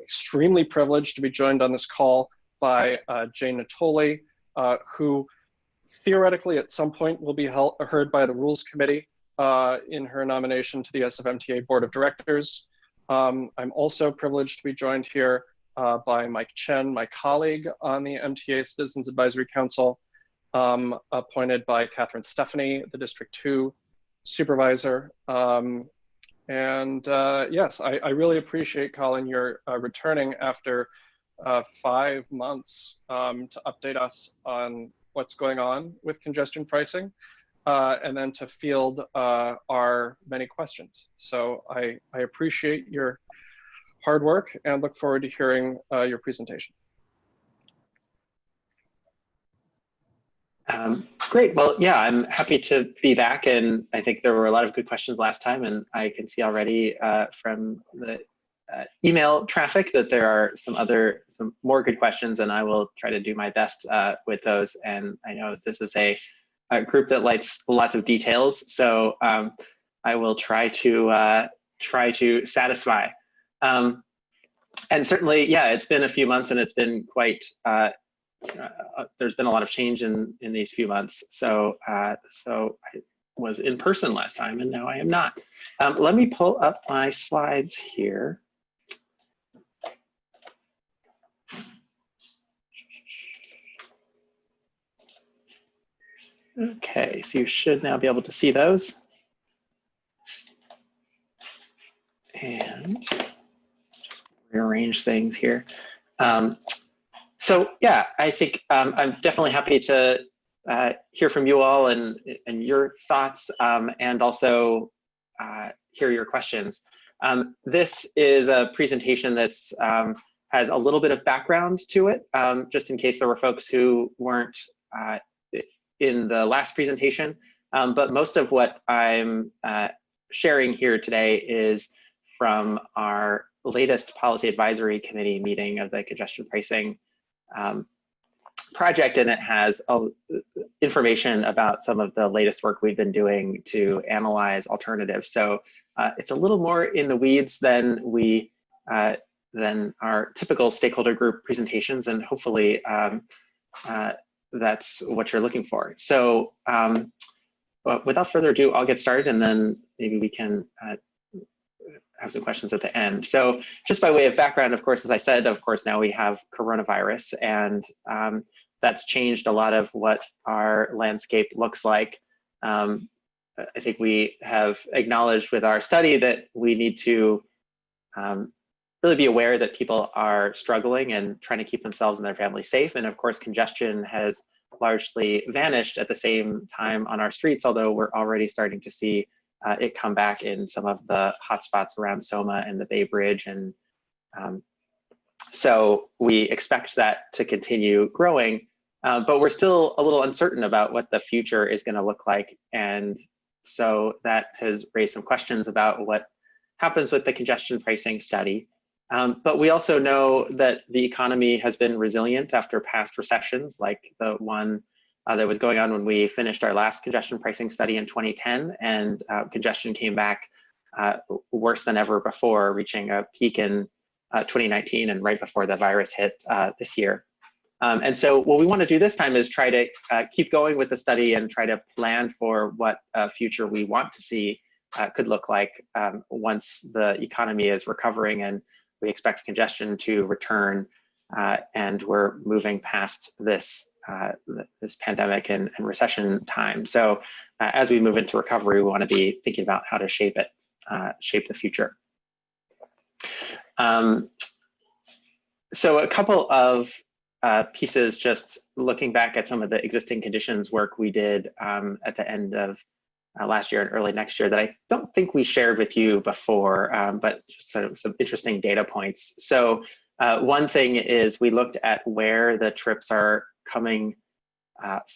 extremely privileged to be joined on this call by Jane Natoli, who theoretically at some point will be heard by the Rules Committee in her nomination to the SFMTA Board of Directors. I'm also privileged to be joined here by Mike Chen, my colleague on the MTA Citizens Advisory Council, appointed by Catherine Stephanie, the District 2 Supervisor. Yes, I really appreciate, Colin, your returning after 5 months to update us on what's going on with congestion pricing, and then to field our many questions. So I appreciate your hard work and look forward to hearing your presentation. Great. Well, yeah, I'm happy to be back, and I think there were a lot of good questions last time, and I can see already from the email traffic that there are some more good questions, and I will try to do my best with those. And I know this is a group that likes lots of details, so I will try to satisfy. And certainly, yeah, it's been a few months, and it's been quite. There's been a lot of change in these few months. So so I was in person last time, and now I am not. Let me pull up my slides here. Okay, so you should now be able to see those. And rearrange things here. So yeah, I think I'm definitely happy to hear from you all and your thoughts, and also hear your questions. This is a presentation that's has a little bit of background to it, just in case there were folks who weren't in the last presentation. But most of what I'm sharing here today is from our latest Policy Advisory Committee meeting of the congestion pricing project, and it has information about some of the latest work we've been doing to analyze alternatives. So it's a little more in the weeds than than our typical stakeholder group presentations, and hopefully that's what you're looking for. So without further ado, I'll get started, and then maybe we can have some questions at the end. So just by way of background, of course, as I said, of course, now we have coronavirus, and that's changed a lot of what our landscape looks like. I think we have acknowledged with our study that we need to really be aware that people are struggling and trying to keep themselves and their families safe. And of course, congestion has largely vanished at the same time on our streets, although we're already starting to see it come back in some of the hotspots around Soma and the Bay Bridge. And so we expect that to continue growing, but we're still a little uncertain about what the future is going to look like. And so that has raised some questions about what happens with the congestion pricing study. But we also know that the economy has been resilient after past recessions, like the one that was going on when we finished our last congestion pricing study in 2010, and congestion came back worse than ever before, reaching a peak in 2019 and right before the virus hit this year. And so what we want to do this time is try to keep going with the study and try to plan for what future we want to see could look like once the economy is recovering and we expect congestion to return, and we're moving past this this pandemic and recession time. So as we move into recovery, we want to be thinking about how to shape it, shape the future. So a couple of pieces, just looking back at some of the existing conditions work we did at the end of last year and early next year that I don't think we shared with you before, but just sort of some interesting data points. So one thing is we looked at where the trips are coming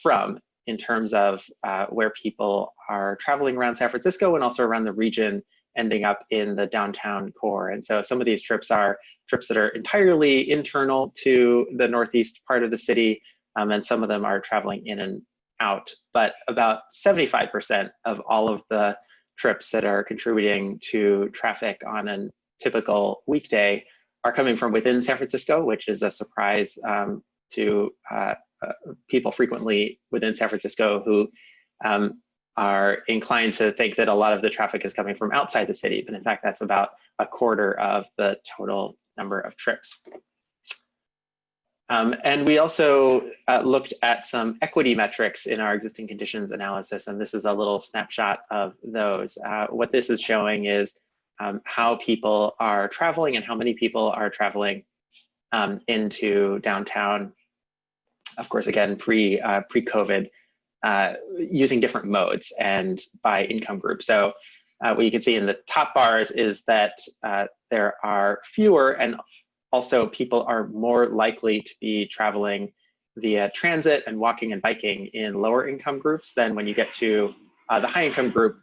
from in terms of where people are traveling around San Francisco and also around the region, ending up in the downtown core. And so some of these trips are trips that are entirely internal to the northeast part of the city, and some of them are traveling in and out. But about 75% of all of the trips that are contributing to traffic on a typical weekday are coming from within San Francisco, which is a surprise to people frequently within San Francisco who are inclined to think that a lot of the traffic is coming from outside the city, but in fact, that's about a quarter of the total number of trips. And we also looked at some equity metrics in our existing conditions analysis, and this is a little snapshot of those. What this is showing is how people are traveling and how many people are traveling into downtown. Of course, again, pre-COVID, using different modes and by income group. So what you can see in the top bars is that there are fewer, and also people are more likely to be traveling via transit and walking and biking in lower income groups than when you get to the high income group.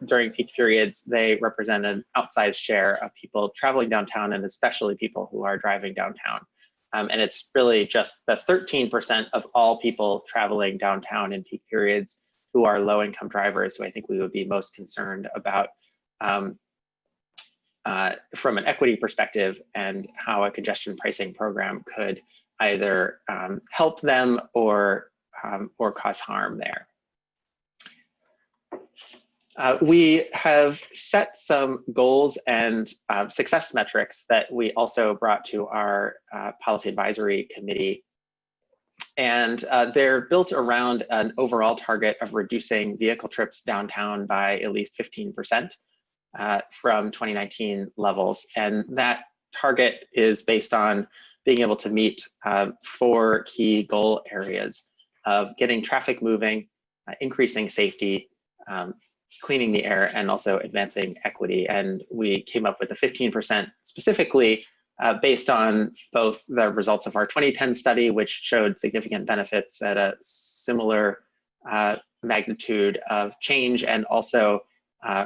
During peak periods, they represent an outsized share of people traveling downtown, and especially people who are driving downtown. And it's really just the 13% of all people traveling downtown in peak periods who are low income drivers, who I think we would be most concerned about from an equity perspective, and how a congestion pricing program could either help them or cause harm there. We have set some goals and success metrics that we also brought to our policy advisory committee. And they're built around an overall target of reducing vehicle trips downtown by at least 15% from 2019 levels. And that target is based on being able to meet 4 key goal areas of getting traffic moving, increasing safety, cleaning the air, and also advancing equity. And we came up with a 15% specifically based on both the results of our 2010 study, which showed significant benefits at a similar magnitude of change, and also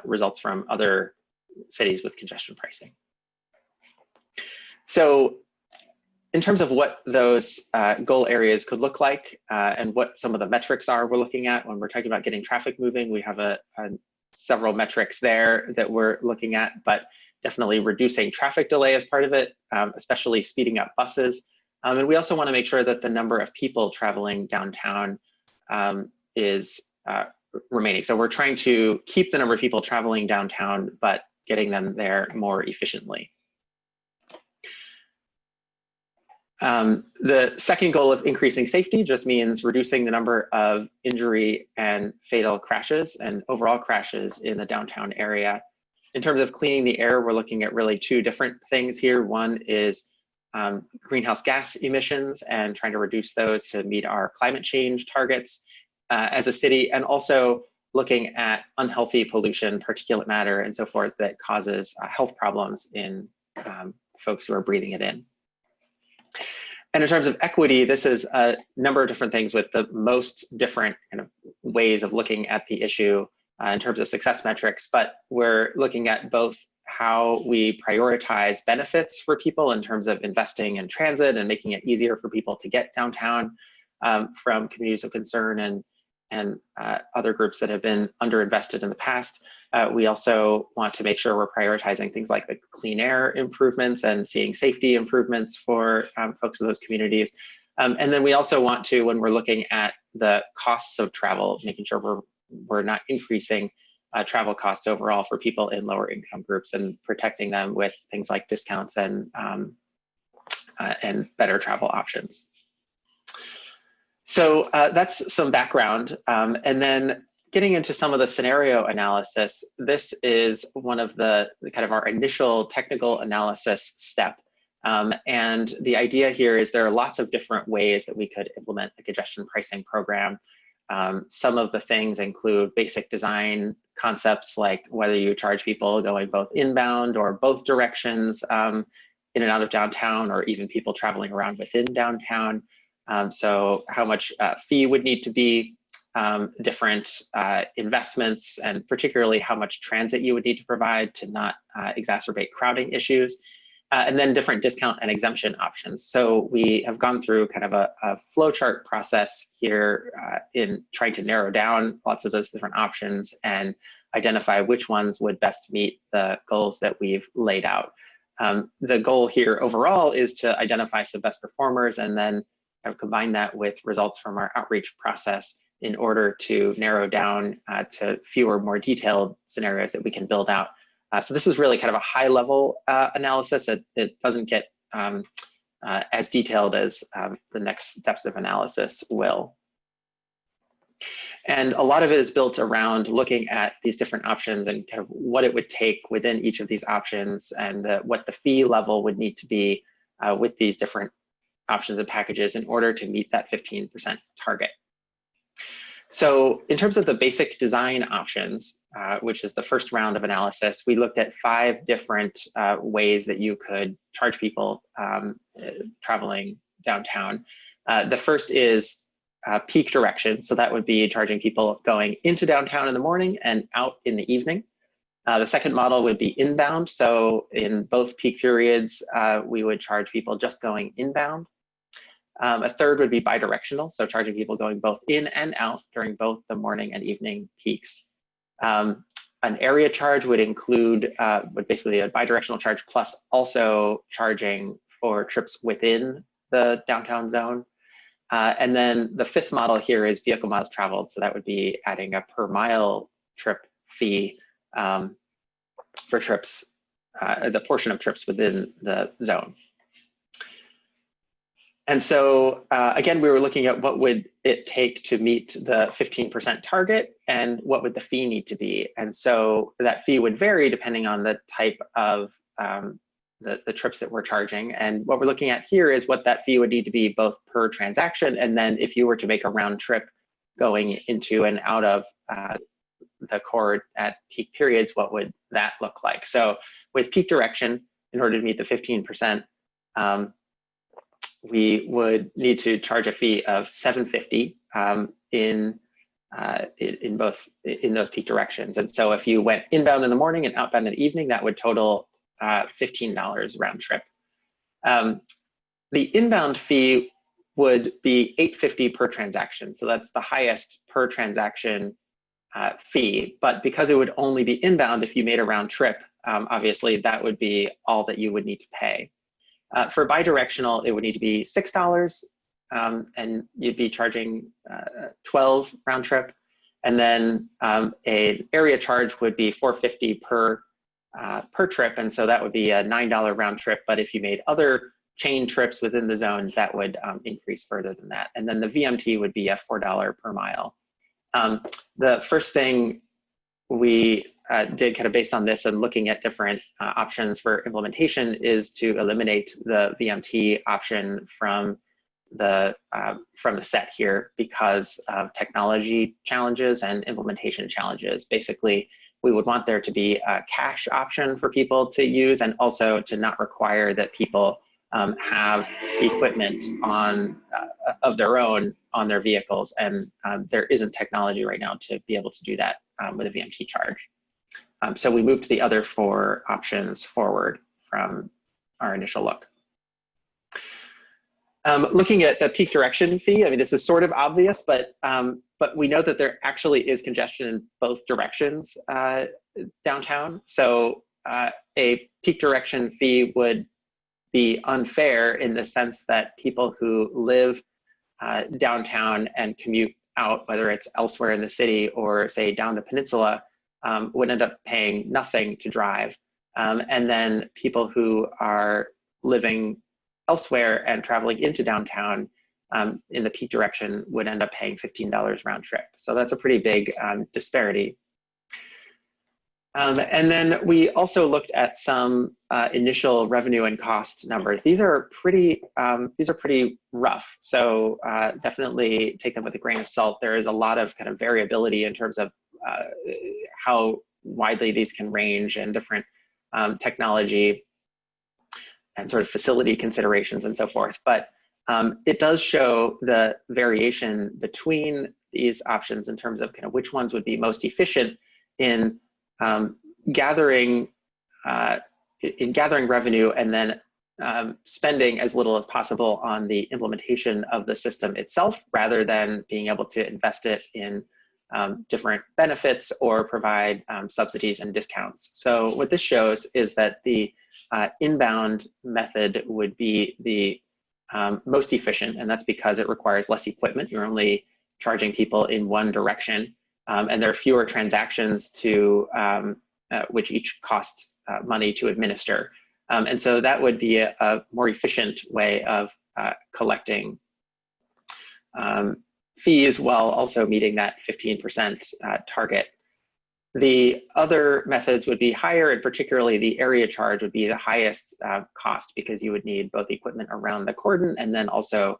results from other cities with congestion pricing. So in terms of what those goal areas could look like and what some of the metrics are we're looking at when we're talking about getting traffic moving, we have several metrics there that we're looking at, but definitely reducing traffic delay as part of it, especially speeding up buses. And we also want to make sure that the number of people traveling downtown is remaining. So we're trying to keep the number of people traveling downtown, but getting them there more efficiently. The second goal of increasing safety just means reducing the number of injury and fatal crashes and overall crashes in the downtown area. In terms of cleaning the air, we're looking at really 2 different things here. One is greenhouse gas emissions and trying to reduce those to meet our climate change targets as a city, and also looking at unhealthy pollution, particulate matter, and so forth that causes health problems in folks who are breathing it in. And in terms of equity, this is a number of different things with the most different kind of ways of looking at the issue in terms of success metrics, but we're looking at both how we prioritize benefits for people in terms of investing in transit and making it easier for people to get downtown from communities of concern and other groups that have been underinvested in the past. We also want to make sure we're prioritizing things like the clean air improvements and seeing safety improvements for folks in those communities. And then we also want to, when we're looking at the costs of travel, making sure we're not increasing travel costs overall for people in lower income groups, and protecting them with things like discounts and better travel options. So that's some background. And then getting into some of the scenario analysis, this is one of the kind of our initial technical analysis step. And the idea here is there are lots of different ways that we could implement a congestion pricing program. Some of the things include basic design concepts, like whether you charge people going both inbound or both directions in and out of downtown, or even people traveling around within downtown. So how much fee would need to be, different investments, and particularly how much transit you would need to provide to not exacerbate crowding issues, and then different discount and exemption options. So we have gone through kind of a flowchart process here in trying to narrow down lots of those different options and identify which ones would best meet the goals that we've laid out. The goal here overall is to identify some best performers and then kind of combine that with results from our outreach process in order to narrow down to fewer, more detailed scenarios that we can build out. So this is really kind of a high level analysis. It doesn't get as detailed as the next steps of analysis will. And a lot of it is built around looking at these different options and kind of what it would take within each of these options and what the fee level would need to be with these different options and packages in order to meet that 15% target. So in terms of the basic design options, which is the first round of analysis, we looked at 5 different ways that you could charge people traveling downtown. The first is peak direction. So that would be charging people going into downtown in the morning and out in the evening. The second model would be inbound. So in both peak periods, we would charge people just going inbound. A third would be bidirectional, so charging people going both in and out during both the morning and evening peaks. An area charge would include basically a bidirectional charge plus also charging for trips within the downtown zone. And then the fifth model here is vehicle miles traveled. So that would be adding a per mile trip fee for trips, the portion of trips within the zone. And so again, we were looking at what would it take to meet the 15% target and what would the fee need to be. And so that fee would vary depending on the type of the trips that we're charging. And what we're looking at here is what that fee would need to be both per transaction, and then if you were to make a round trip going into and out of the cord at peak periods, what would that look like? So with peak direction, in order to meet the 15%, we would need to charge a fee of $7.50 in those peak directions. And so if you went inbound in the morning and outbound in the evening, that would total $15 round trip. The inbound fee would be $8.50 per transaction. So that's the highest per transaction fee. But because it would only be inbound if you made a round trip, obviously that would be all that you would need to pay. For bidirectional, it would need to be $6, and you'd be charging 12 round trip. And then an area charge would be $4.50 per trip, and so that would be a $9 round trip. But if you made other chain trips within the zone, that would increase further than that. And then the VMT would be a $4 per mile. The first thing we did kind of based on this and looking at different options for implementation is to eliminate the VMT option from the set here because of technology challenges and implementation challenges. Basically, we would want there to be a cash option for people to use and also to not require that people have equipment of their own on their vehicles. And there isn't technology right now to be able to do that with a VMT charge. So we moved the other 4 options forward from our initial look. Looking at the peak direction fee, I mean, this is sort of obvious, but we know that there actually is congestion in both directions downtown. So a peak direction fee would be unfair in the sense that people who live downtown and commute out, whether it's elsewhere in the city or say down the peninsula, would end up paying nothing to drive. And then people who are living elsewhere and traveling into downtown in the peak direction would end up paying $15 round trip. So that's a pretty big disparity. And then we also looked at some initial revenue and cost numbers. These are pretty rough. So definitely take them with a grain of salt. There is a lot of kind of variability in terms of how widely these can range and different technology and sort of facility considerations and so forth. But it does show the variation between these options in terms of kind of which ones would be most efficient in gathering revenue and then spending as little as possible on the implementation of the system itself, rather than being able to invest it in different benefits or provide subsidies and discounts. So what this shows is that the inbound method would be the most efficient, and that's because it requires less equipment. You're only charging people in one direction, and there are fewer transactions to which each costs money to administer. And so that would be a more efficient way of collecting fees while also meeting that 15% target. The other methods would be higher, and particularly the area charge would be the highest cost, because you would need both equipment around the cordon, and then also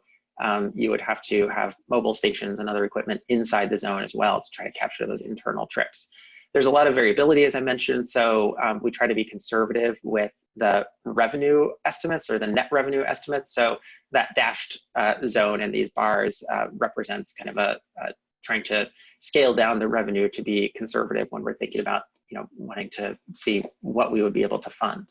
you would have to have mobile stations and other equipment inside the zone as well to try to capture those internal trips. There's a lot of variability, as I mentioned, so we try to be conservative with the revenue estimates or the net revenue estimates. So that dashed zone and these bars represents kind of a trying to scale down the revenue to be conservative when we're thinking about, you know, wanting to see what we would be able to fund.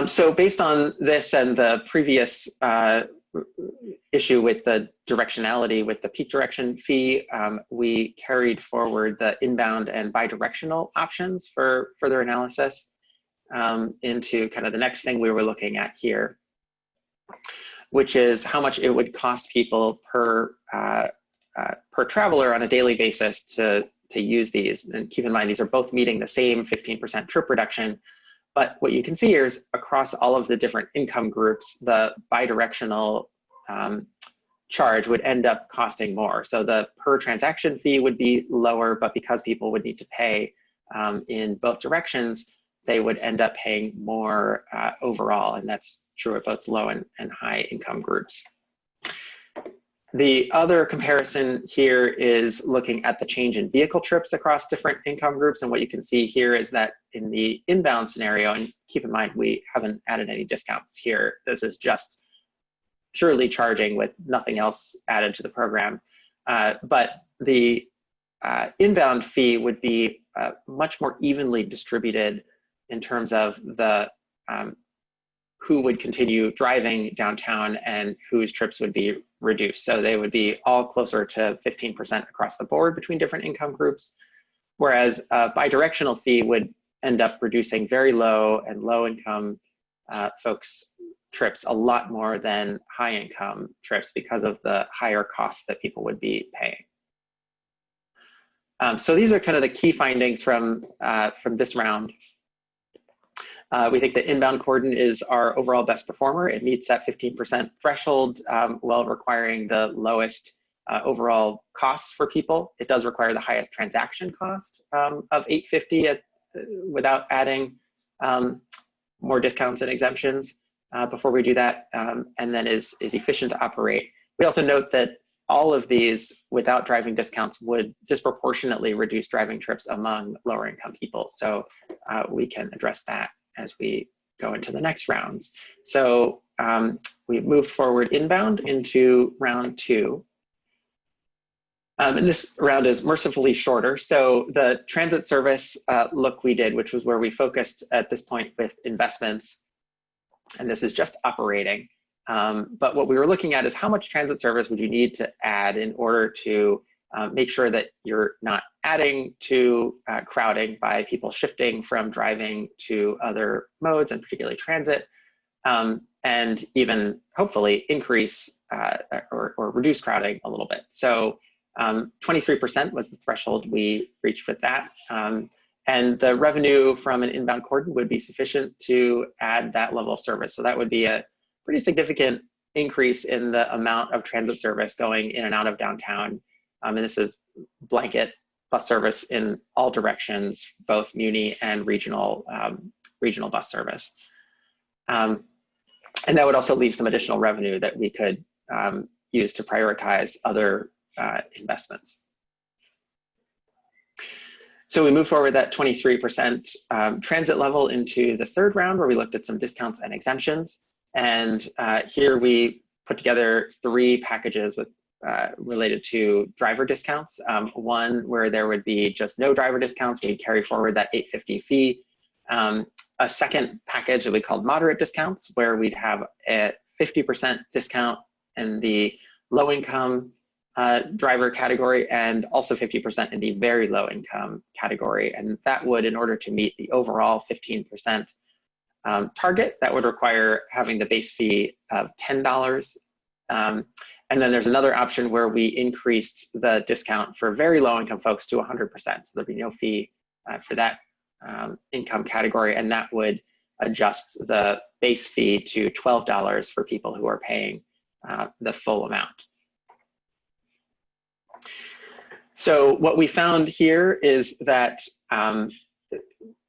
So based on this and the previous issue with the directionality with the peak direction fee, we carried forward the inbound and bidirectional options for further analysis into kind of the next thing we were looking at here, which is how much it would cost people per traveler on a daily basis to use these. And keep in mind, these are both meeting the same 15% trip reduction. But what you can see here is across all of the different income groups, the bidirectional charge would end up costing more. So the per transaction fee would be lower, but because people would need to pay in both directions, they would end up paying more overall. And that's true of both low and high income groups. The other comparison here is looking at the change in vehicle trips across different income groups. And what you can see here is that in the inbound scenario, and keep in mind, we haven't added any discounts here. This is just purely charging with nothing else added to the program. But the inbound fee would be much more evenly distributed in terms of the who would continue driving downtown and whose trips would be reduced. So they would be all closer to 15% across the board between different income groups, whereas a bidirectional fee would end up reducing very low and low income folks' trips a lot more than high income trips because of the higher costs that people would be paying. So these are kind of the key findings from this round. We think that inbound Cordon is our overall best performer. It meets that 15% threshold while requiring the lowest overall costs for people. It does require the highest transaction cost of $8.50 without adding more discounts and exemptions before we do that, and then is efficient to operate. We also note that all of these without driving discounts would disproportionately reduce driving trips among lower income people. So we can address that as we go into the next rounds. So we've moved forward inbound into round 2. And this round is mercifully shorter. So the transit service look we did, which was where we focused at this point with investments, and this is just operating. But what we were looking at is how much transit service would you need to add in order to make sure that you're not adding to crowding by people shifting from driving to other modes, and particularly transit, and even hopefully increase or reduce crowding a little bit. So 23% was the threshold we reached with that. And the revenue from an inbound Cordon would be sufficient to add that level of service. So that would be a pretty significant increase in the amount of transit service going in and out of downtown. And this is blanket bus service in all directions, both muni and regional bus service. And that would also leave some additional revenue that we could use to prioritize other investments. So we moved forward that 23% transit level into the third round, where we looked at some discounts and exemptions. And here we put together 3 packages with related to driver discounts. One where there would be just no driver discounts, we'd carry forward that $8.50 fee. A second package that we called moderate discounts, where we'd have a 50% discount in the low income driver category and also 50% in the very low income category. And that would, in order to meet the overall 15% target, that would require having the base fee of $10. And then there's another option where we increased the discount for very low income folks to 100%. So there'd be no fee for that income category, and that would adjust the base fee to $12 for people who are paying the full amount. So what we found here is that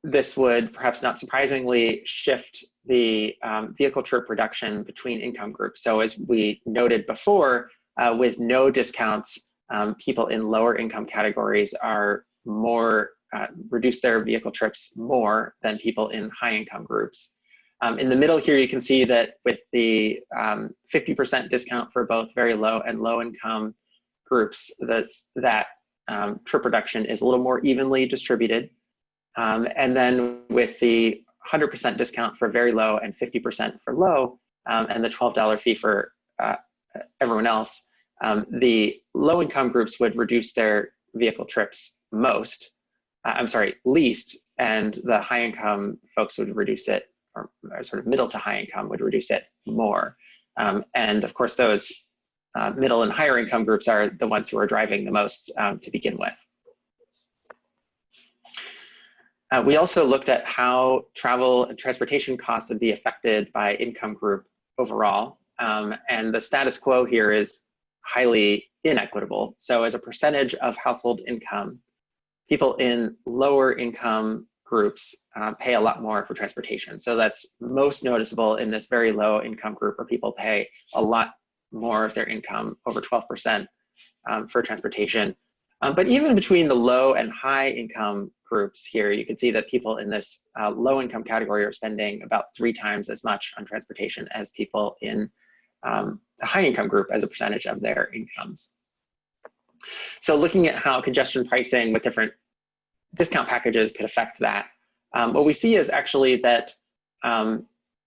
this would, perhaps not surprisingly, shift the vehicle trip reduction between income groups. So as we noted before, with no discounts, people in lower income categories are more, reduce their vehicle trips more than people in high income groups. In the middle here, you can see that with the 50% discount for both very low and low income groups, that trip reduction is a little more evenly distributed. And then with the 100% discount for very low and 50% for low, and the $12 fee for everyone else, the low income groups would reduce their vehicle trips least, and the high income folks would reduce it, or sort of middle to high income would reduce it more. And of course, those middle and higher income groups are the ones who are driving the most to begin with. We also looked at how travel and transportation costs would be affected by income group overall. And the status quo here is highly inequitable. So as a percentage of household income, people in lower income groups pay a lot more for transportation. So that's most noticeable in this very low income group, where people pay a lot more of their income, over 12%, for transportation. But even between the low and high income groups here, you can see that people in this low income category are spending about 3 times as much on transportation as people in the high income group as a percentage of their incomes. So looking at how congestion pricing with different discount packages could affect that, what we see is actually that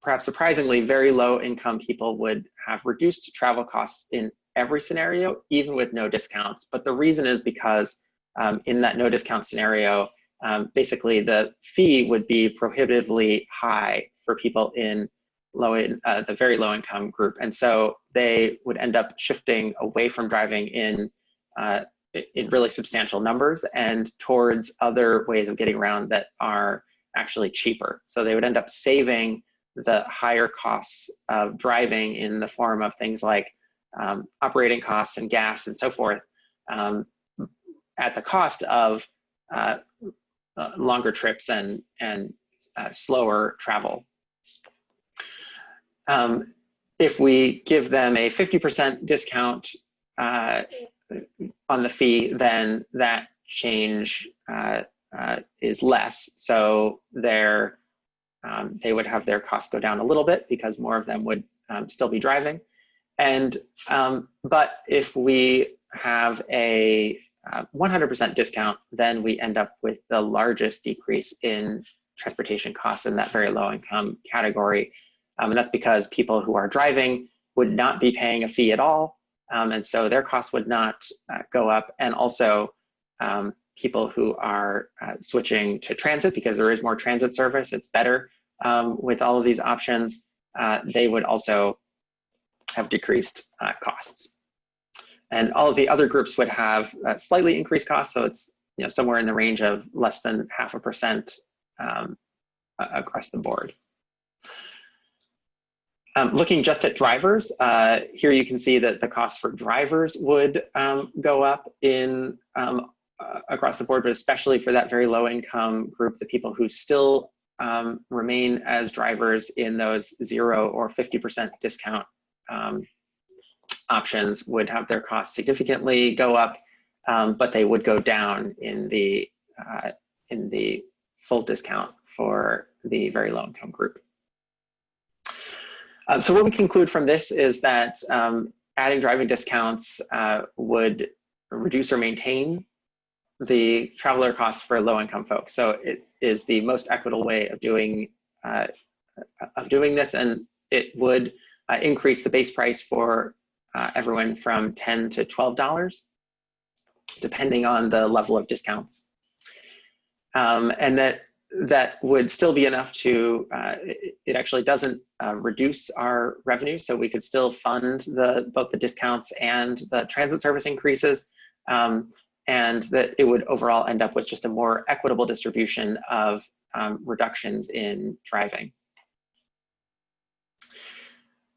perhaps surprisingly, very low income people would have reduced travel costs in every scenario, even with no discounts. But the reason is because in that no discount scenario, basically the fee would be prohibitively high for people in the very low income group. And so they would end up shifting away from driving in really substantial numbers and towards other ways of getting around that are actually cheaper. So they would end up saving the higher costs of driving in the form of things like operating costs and gas and so forth, at the cost of longer trips and slower travel. If we give them a 50% discount on the fee, then that change is less. So they would have their costs go down a little bit because more of them would still be driving. And but if we have a 100% discount, then we end up with the largest decrease in transportation costs in that very low income category. And that's because people who are driving would not be paying a fee at all. And so their costs would not go up. And also people who are switching to transit, because there is more transit service, it's better with all of these options, they would also have decreased costs. And all of the other groups would have slightly increased costs, so it's somewhere in the range of less than 0.5% across the board. Looking just at drivers, here you can see that the cost for drivers would go up in across the board, but especially for that very low income group, the people who still remain as drivers in those 0 or 50% discount options would have their costs significantly go up, but they would go down in the full discount for the very low income group. So what we conclude from this is that adding driving discounts would reduce or maintain the traveler costs for low income folks. So it is the most equitable way of doing this, and it would increase the base price for everyone from $10 to $12, depending on the level of discounts. And that would still be enough to, it actually doesn't reduce our revenue, so we could still fund both the discounts and the transit service increases, and that it would overall end up with just a more equitable distribution of reductions in driving.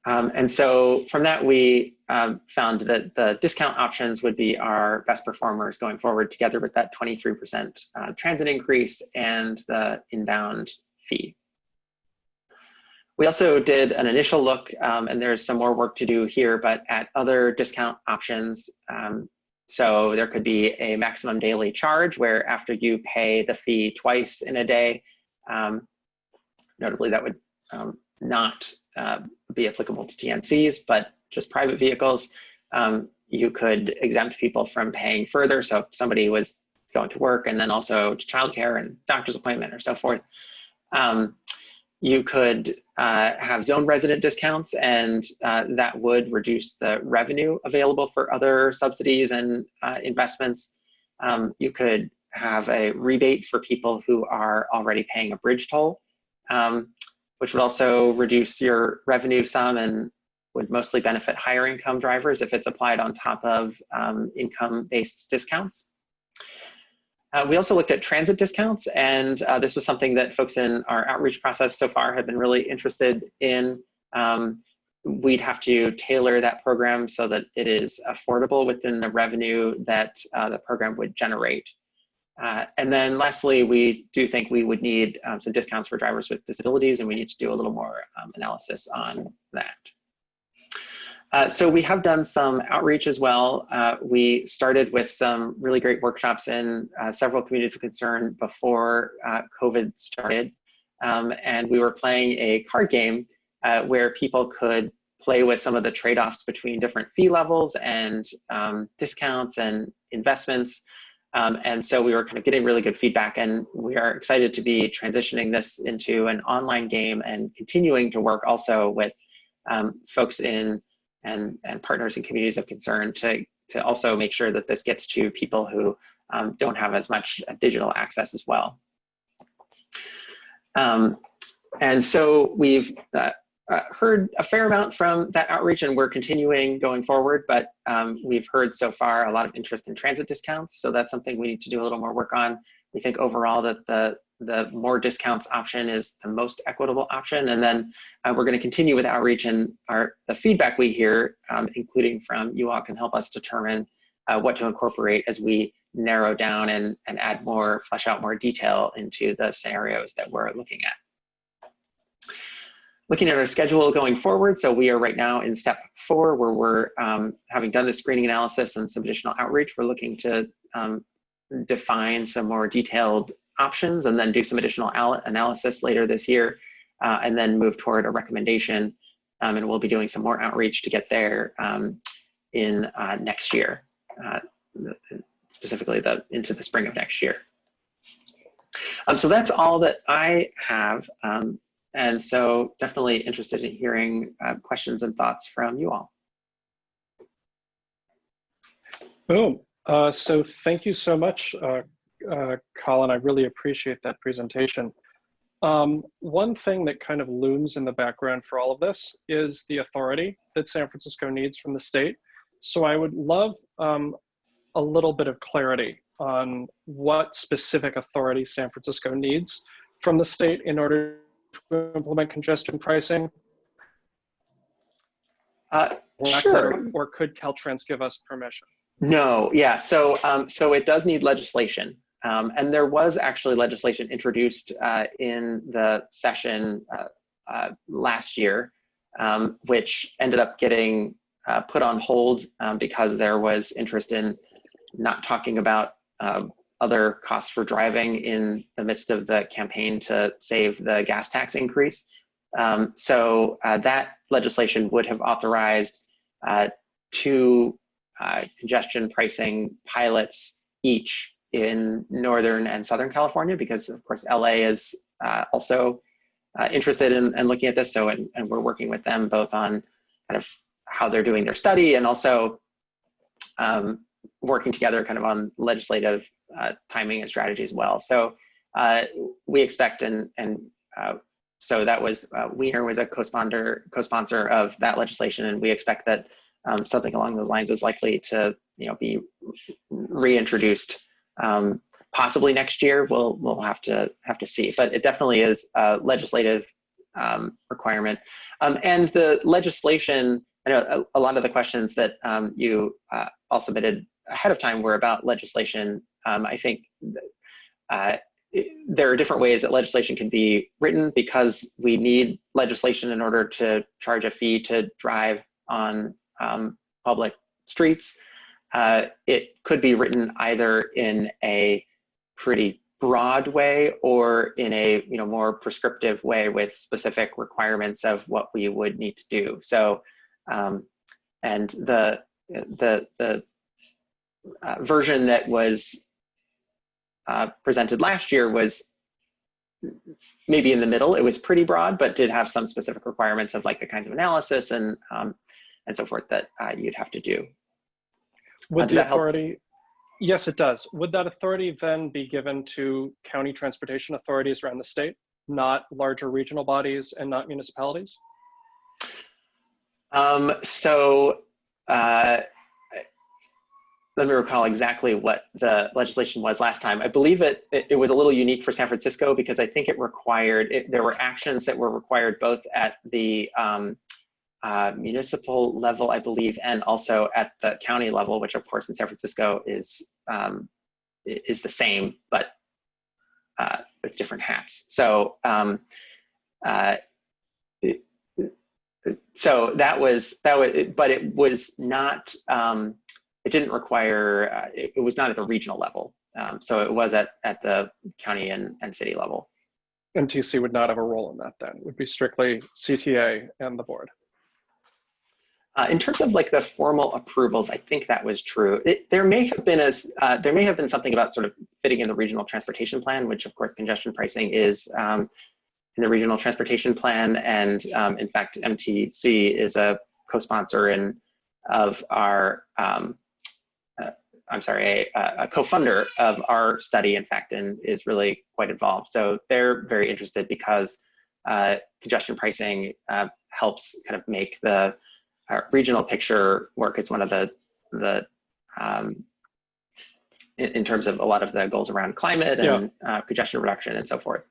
And so from that, we found that the discount options would be our best performers going forward, together with that 23% transit increase and the inbound fee. We also did an initial look, and there's some more work to do here, but at other discount options. So there could be a maximum daily charge where after you pay the fee twice in a day, notably that would not be applicable to TNCs, but just private vehicles. You could exempt people from paying further. So if somebody was going to work and then also to childcare and doctor's appointment or so forth, you could have zone resident discounts, and that would reduce the revenue available for other subsidies and investments. You could have a rebate for people who are already paying a bridge toll, which would also reduce your revenue some and would mostly benefit higher income drivers if it's applied on top of income-based discounts. We also looked at transit discounts, and this was something that folks in our outreach process so far have been really interested in. We'd have to tailor that program so that it is affordable within the revenue that the program would generate. And then lastly, we do think we would need some discounts for drivers with disabilities, and we need to do a little more analysis on that. So we have done some outreach as well. We started with some really great workshops in several communities of concern before COVID started. And we were playing a card game where people could play with some of the trade-offs between different fee levels and discounts and investments. And so we were kind of getting really good feedback, and we are excited to be transitioning this into an online game and continuing to work also with folks in and partners in communities of concern to also make sure that this gets to people who don't have as much digital access as well. And so we've heard a fair amount from that outreach, and we're continuing going forward, but we've heard so far a lot of interest in transit discounts, so that's something we need to do a little more work on. We think overall that the more discounts option is the most equitable option, and then we're going to continue with outreach, and the feedback we hear, including from you all, can help us determine what to incorporate as we narrow down and add more, flesh out more detail into the scenarios that we're looking at. Looking at our schedule going forward, so we are right now in step 4, where we're having done the screening analysis and some additional outreach. We're looking to define some more detailed options and then do some additional analysis later this year, and then move toward a recommendation. And we'll be doing some more outreach to get there in next year, specifically into the spring of next year. So that's all that I have. And so definitely interested in hearing questions and thoughts from you all. Boom. So thank you so much, Colin. I really appreciate that presentation. One thing that kind of looms in the background for all of this is the authority that San Francisco needs from the state. So I would love a little bit of clarity on what specific authority San Francisco needs from the state in order to implement congestion pricing. Sure. Or could Caltrans give us permission? No, yeah, so it does need legislation. And there was actually legislation introduced in the session last year, which ended up getting put on hold because there was interest in not talking about other costs for driving in the midst of the campaign to save the gas tax increase. So that legislation would have authorized 2 congestion pricing pilots each in Northern and Southern California, because of course LA is also interested in looking at this. So, and we're working with them both on kind of how they're doing their study, and also working together kind of on legislative timing and strategy as well. So we expect, so that was, Wiener was a co-sponsor of that legislation, and we expect that something along those lines is likely to be reintroduced possibly next year. We'll have to see, but it definitely is a legislative requirement. And the legislation, I know a lot of the questions that you all submitted ahead of time were about legislation. I think there are different ways that legislation can be written, because we need legislation in order to charge a fee to drive on public streets. It could be written either in a pretty broad way or in a more prescriptive way with specific requirements of what we would need to do. So, and the version that was presented last year was maybe in the middle. It was pretty broad, but did have some specific requirements of like the kinds of analysis and so forth that you'd have to do. Would the authority, yes, it does. Would that authority then be given to county transportation authorities around the state, not larger regional bodies and not municipalities? Let me recall exactly what the legislation was last time. I believe it was a little unique for San Francisco, because I think it required, there were actions that were required both at the municipal level, I believe, and also at the county level, which of course in San Francisco is the same, but with different hats. So, so that was, but it was not, it didn't require, it was not at the regional level. So it was at the county and city level. MTC would not have a role in that then. It would be strictly CTA and the board. In terms of like the formal approvals, I think that was true. There may have been something about sort of fitting in the regional transportation plan, which of course congestion pricing is in the regional transportation plan, and in fact MTC is a co-sponsor of our a co-funder of our study, in fact, and is really quite involved. So they're very interested, because congestion pricing helps kind of make the regional picture work. It's one of the in terms of a lot of the goals around climate and congestion reduction and so forth.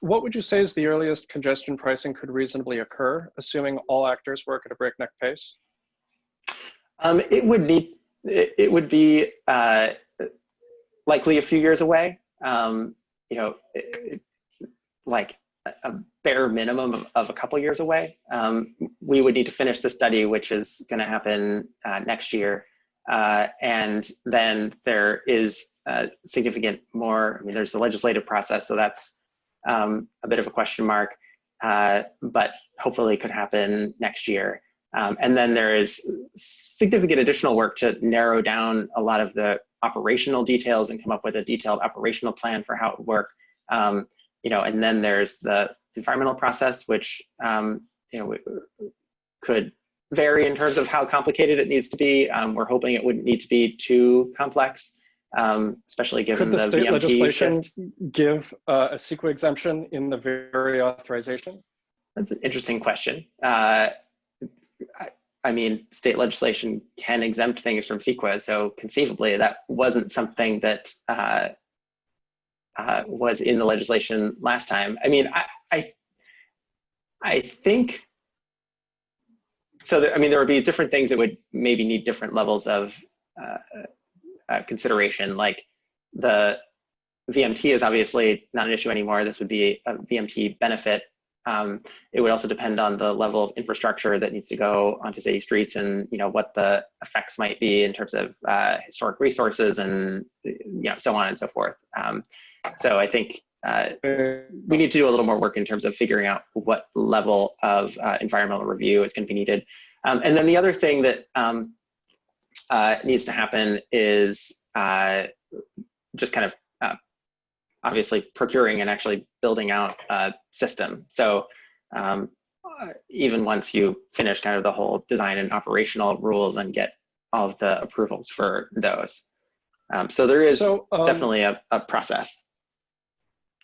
What would you say is the earliest congestion pricing could reasonably occur, assuming all actors work at a breakneck pace? It would be likely a few years away. Like a bare minimum of a couple years away. We would need to finish the study, which is going to happen next year. And then there is significant more, I mean, there's the legislative process, so that's a bit of a question mark, but hopefully could happen next year. And then there is significant additional work to narrow down a lot of the operational details and come up with a detailed operational plan for how it would work. And then there's the environmental process, which could vary in terms of how complicated it needs to be. We're hoping it wouldn't need to be too complex, especially given the state VMT legislation shift. Give a CEQA exemption in the very authorization? That's an interesting question. I mean, state legislation can exempt things from CEQA, so conceivably that wasn't something that was in the legislation last time. I mean, I think, so there, I mean, there would be different things that would maybe need different levels of consideration. Like the VMT is obviously not an issue anymore. This would be a VMT benefit. It would also depend on the level of infrastructure that needs to go onto city streets, and what the effects might be in terms of historic resources and so on and so forth. So I think we need to do a little more work in terms of figuring out what level of environmental review is going to be needed. And then the other thing that needs to happen is just kind of obviously procuring and actually building out a system. So even once you finish kind of the whole design and operational rules and get all of the approvals for those. So there is definitely a process.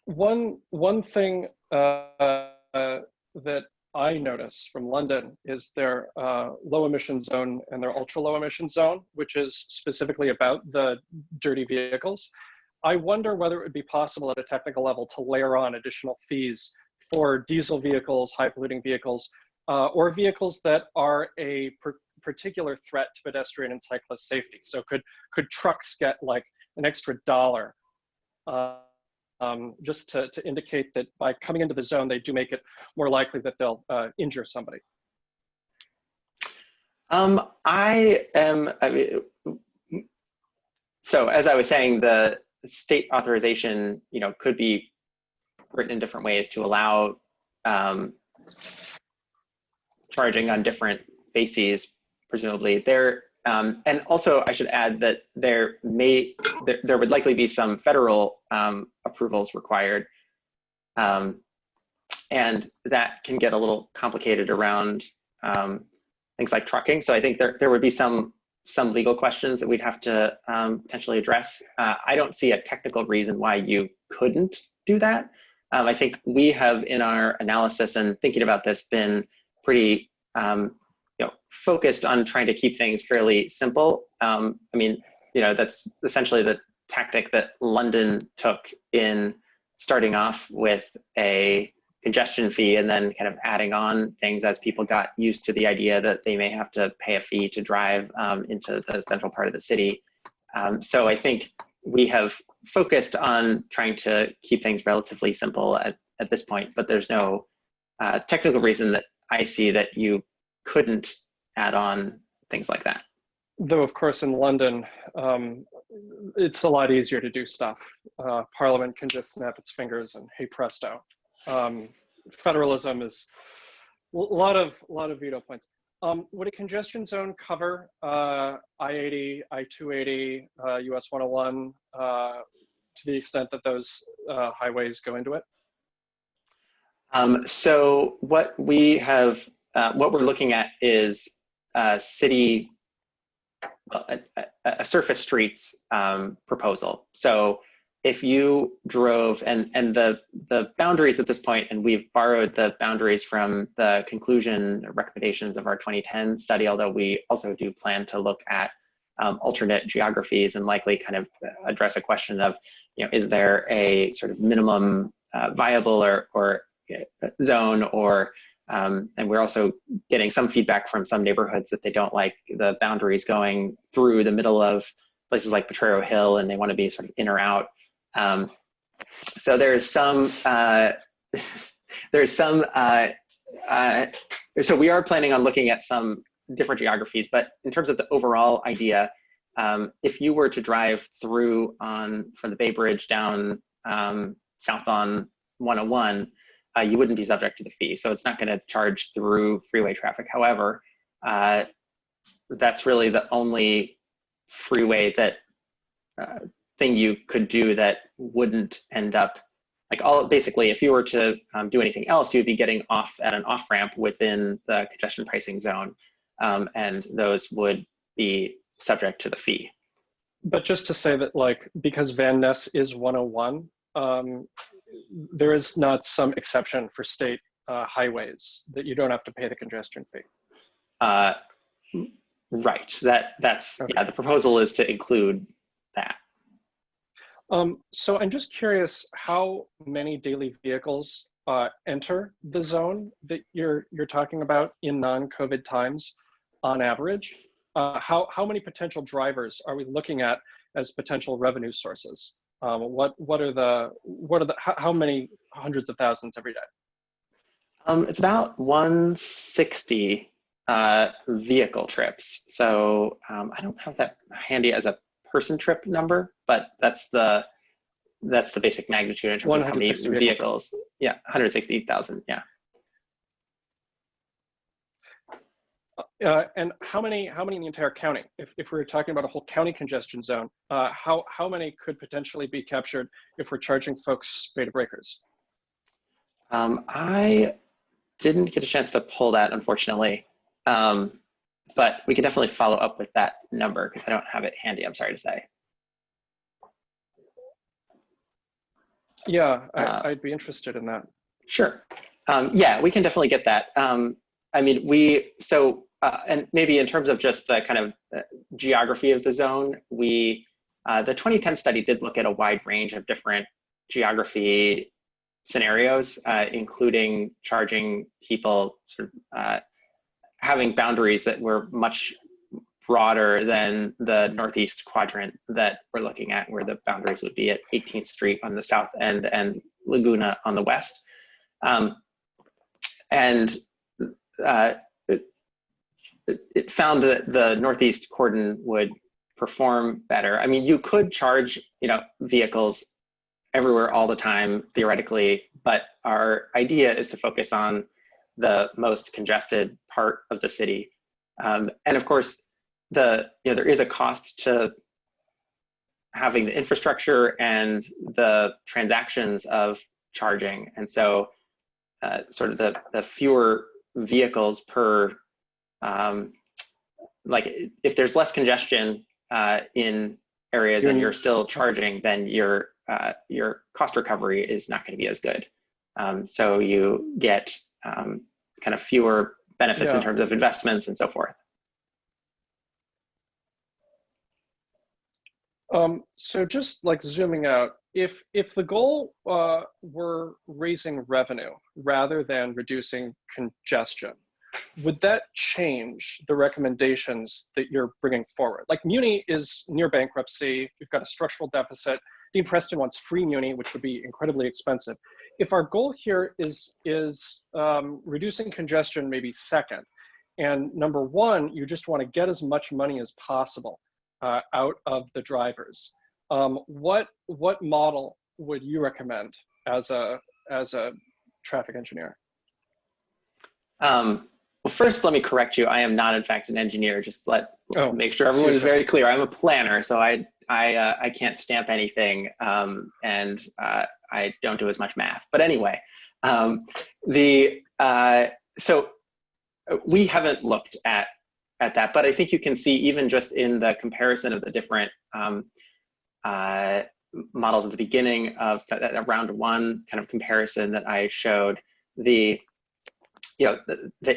One thing that I notice from London is their low emission zone and their ultra low emission zone, which is specifically about the dirty vehicles. I wonder whether it would be possible at a technical level to layer on additional fees for diesel vehicles, high polluting vehicles, or vehicles that are a particular threat to pedestrian and cyclist safety. So could trucks get like an extra $1 just to indicate that by coming into the zone, they do make it more likely that they'll injure somebody? So as I was saying, the state authorization, could be written in different ways to allow charging on different bases, presumably. And also I should add that there would likely be some federal approvals required. And that can get a little complicated around things like trucking. So I think there would be some legal questions that we'd have to potentially address. I don't see a technical reason why you couldn't do that. I think we have, in our analysis and thinking about this, been pretty focused on trying to keep things fairly simple. That's essentially the tactic that London took in starting off with a congestion fee and then kind of adding on things as people got used to the idea that they may have to pay a fee to drive into the central part of the city. So I think we have focused on trying to keep things relatively simple at this point, but there's no technical reason that I see that you couldn't add on things like that. Though, of course, in London, it's a lot easier to do stuff. Parliament can just snap its fingers and hey presto. Federalism is a lot of veto points. Would a congestion zone cover I-80, I-280, US 101 to the extent that those highways go into it? So what we're looking at is a surface streets proposal. So if you drove, and the boundaries at this point, and we've borrowed the boundaries from the conclusion recommendations of our 2010 study, although we also do plan to look at alternate geographies and likely kind of address a question of, is there a sort of minimum viable or zone, or and we're also getting some feedback from some neighborhoods that they don't like the boundaries going through the middle of places like Potrero Hill, and they want to be sort of in or out. So there's some, so we are planning on looking at some different geographies, but in terms of the overall idea, if you were to drive through from the Bay Bridge down south on 101, you wouldn't be subject to the fee. So it's not going to charge through freeway traffic. However, that's really the only freeway thing you could do that wouldn't end up basically, if you were to do anything else, you'd be getting off at an off-ramp within the congestion pricing zone, and those would be subject to the fee. But just to say that, because Van Ness is 101, there is not some exception for state highways that you don't have to pay the congestion fee. Right. That's okay. Yeah. The proposal is to include that. So I'm just curious how many daily vehicles enter the zone that you're talking about in non-COVID times on average. How many potential drivers are we looking at as potential revenue sources? How many hundreds of thousands every day? It's about 160 vehicle trips. So I don't have that handy as a person trip number, but that's the basic magnitude in terms of how many vehicles. Yeah, 160,000. Yeah. And how many in the entire county? If we're talking about a whole county congestion zone, how many could potentially be captured if we're charging folks beta breakers? I didn't get a chance to pull that, unfortunately. But we can definitely follow up with that number because I don't have it handy, I'm sorry to say. Yeah, I'd be interested in that. Sure. Yeah, we can definitely get that. I mean, and maybe in terms of just the kind of geography of the zone, the 2010 study did look at a wide range of different geography scenarios, including charging people sort of having boundaries that were much broader than the northeast quadrant that we're looking at, where the boundaries would be at 18th Street on the south end and Laguna on the west. And it found that the northeast cordon would perform better. I mean, you could charge, vehicles everywhere all the time, theoretically, but our idea is to focus on the most congested part of the city. And of course, there is a cost to having the infrastructure and the transactions of charging. And so sort of the fewer vehicles per, like if there's less congestion in areas and you're still charging, then your cost recovery is not going to be as good. So you get kind of fewer benefits in terms of investments and so forth. So just like zooming out, if the goal were raising revenue rather than reducing congestion, would that change the recommendations that you're bringing forward? Like Muni is near bankruptcy, we've got a structural deficit. Dean Preston wants free Muni, which would be incredibly expensive. If our goal here is reducing congestion maybe second, and number one, you just want to get as much money as possible out of the drivers, what model would you recommend as a traffic engineer? Well, first, let me correct you. I am not, in fact, an engineer. Just make sure everyone is very clear. I'm a planner, so I can't stamp anything, and I don't do as much math. But anyway, so we haven't looked at that, but I think you can see even just in the comparison of the different models at the beginning of that round one kind of comparison that I showed, the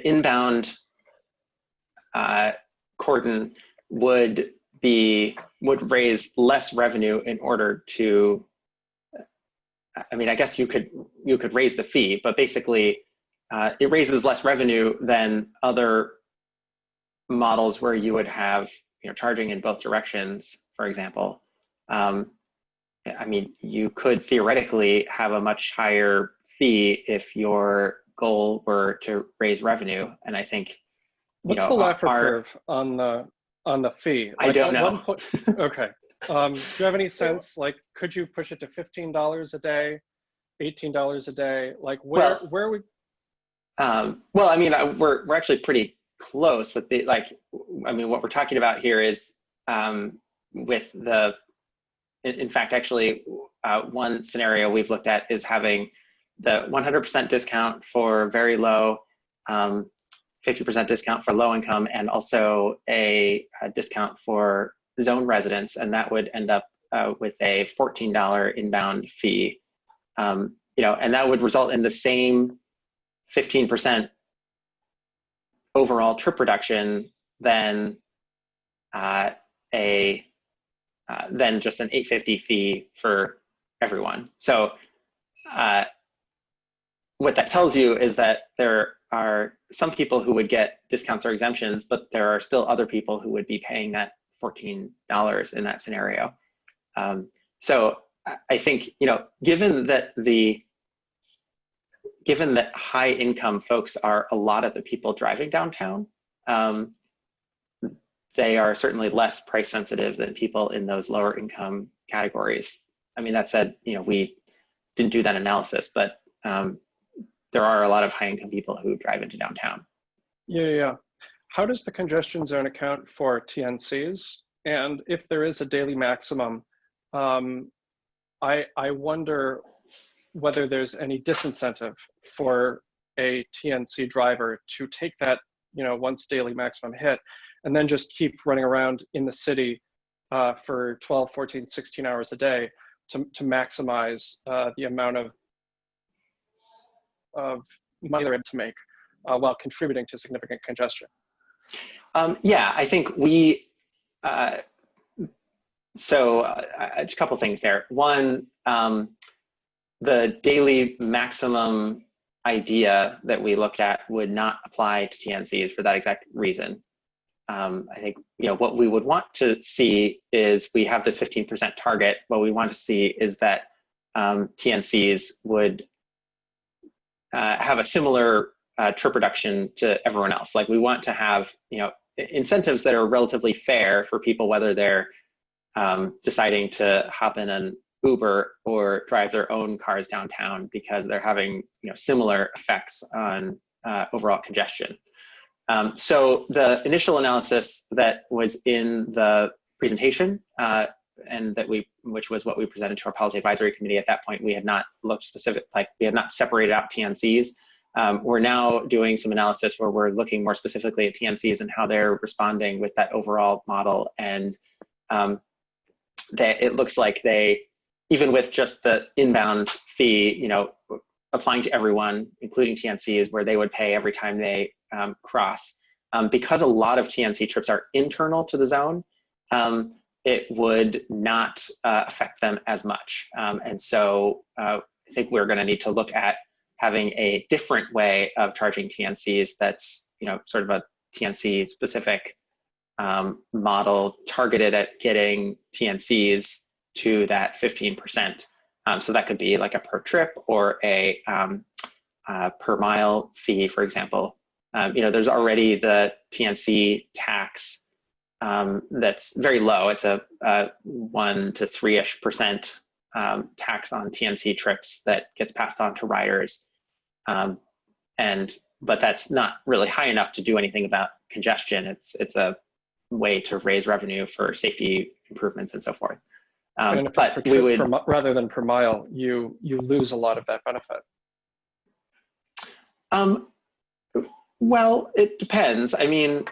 inbound cordon would raise less revenue in order to, I mean, I guess you could raise the fee, but basically it raises less revenue than other models where you would have charging in both directions, for example. I mean, you could theoretically have a much higher fee if your goal were to raise revenue, and I think what's the Laffer curve on the fee? Like, I don't know. Okay. Do you have any sense? Like, could you push it to $15 a day, $18 a day? Like, where we? Well, I mean, we're actually pretty close with the I mean, what we're talking about here is with the. In fact, actually, one scenario we've looked at is having the 100% discount for very low, 50% discount for low income, and also a discount for zone residents, and that would end up with a $14 inbound fee. And that would result in the same 15% overall trip reduction than than just an $8.50 fee for everyone. So what that tells you is that there are some people who would get discounts or exemptions, but there are still other people who would be paying that $14 in that scenario. So I think, given that high income folks are a lot of the people driving downtown, they are certainly less price sensitive than people in those lower income categories. I mean, that said, we didn't do that analysis, but there are a lot of high income people who drive into downtown. Yeah. How does the congestion zone account for TNCs? And if there is a daily maximum, I wonder whether there's any disincentive for a TNC driver to take that, once daily maximum hit, and then just keep running around in the city for 12, 14, 16 hours a day to maximize the amount of money they're able to make while contributing to significant congestion? Yeah, I think we, so a couple things there. One, the daily maximum idea that we looked at would not apply to TNCs for that exact reason. I think what we would want to see is we have this 15% target. What we want to see is that TNCs would have a similar trip reduction to everyone else. Like we want to have incentives that are relatively fair for people, whether they're deciding to hop in an Uber or drive their own cars downtown because they're having similar effects on overall congestion. So the initial analysis that was in the presentation and which was what we presented to our policy advisory committee at that point, we had not looked specific, we had not separated out TNCs. We're now doing some analysis where we're looking more specifically at TNCs and how they're responding with that overall model. And it looks like they, even with just the inbound fee, applying to everyone, including TNCs, where they would pay every time they cross. Because a lot of TNC trips are internal to the zone, it would not affect them as much. And so I think we're going to need to look at having a different way of charging TNCs that's sort of a TNC specific model targeted at getting TNCs to that 15%. So that could be like a per trip or a per mile fee, for example. There's already the TNC tax that's very low. It's a 1 to 3-ish% tax on TNC trips that gets passed on to riders. But that's not really high enough to do anything about congestion. It's a way to raise revenue for safety improvements and so forth. And if but it's per trip rather than per mile, you lose a lot of that benefit. Well, it depends. I mean,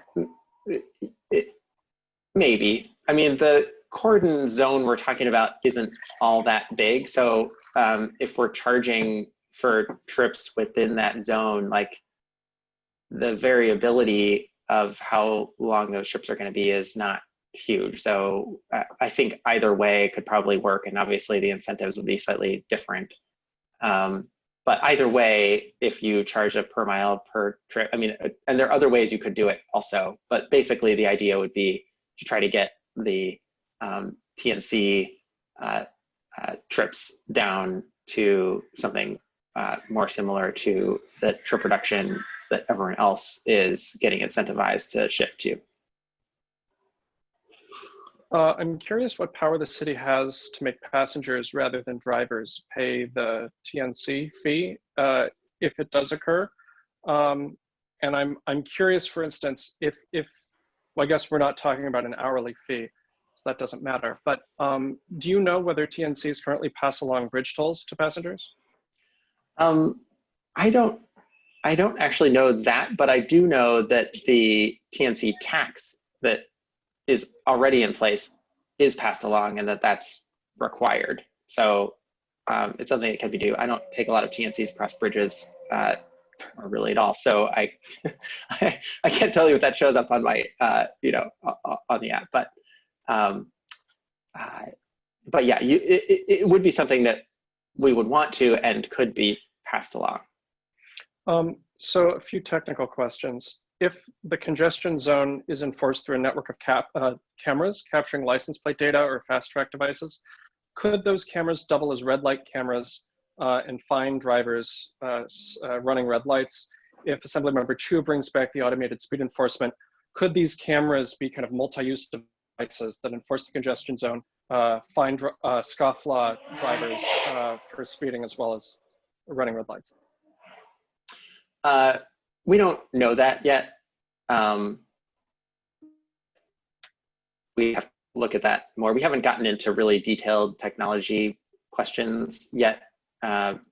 maybe. I mean, the Cordon Zone we're talking about isn't all that big. So if we're charging for trips within that zone, like the variability of how long those trips are going to be is not huge. So I think either way could probably work. And obviously the incentives would be slightly different. But either way, if you charge a per mile per trip, I mean, and there are other ways you could do it also, but basically the idea would be to try to get the TNC trips down to something more similar to the trip reduction that everyone else is getting incentivized to shift to. I'm curious what power the city has to make passengers rather than drivers pay the TNC fee if it does occur. And I'm curious, for instance, if well, I guess we're not talking about an hourly fee, so that doesn't matter. But do you know whether TNCs currently pass along bridge tolls to passengers? I don't actually know that, but I do know that the TNC tax that is already in place is passed along and that's required. So it's something that can be done. I don't take a lot of TNCs across bridges or really at all. So I can't tell you if that shows up on my, on the app, but yeah, it would be something that we would want to and could be passed along. So a few technical questions. If the congestion zone is enforced through a network of cameras capturing license plate data or fast track devices, could those cameras double as red light cameras and find drivers running red lights? If Assemblymember Chu brings back the automated speed enforcement, could these cameras be kind of multi-use devices that enforce the congestion zone, find scofflaw drivers for speeding as well as running red lights? We don't know that yet. We have to look at that more. We haven't gotten into really detailed technology questions yet.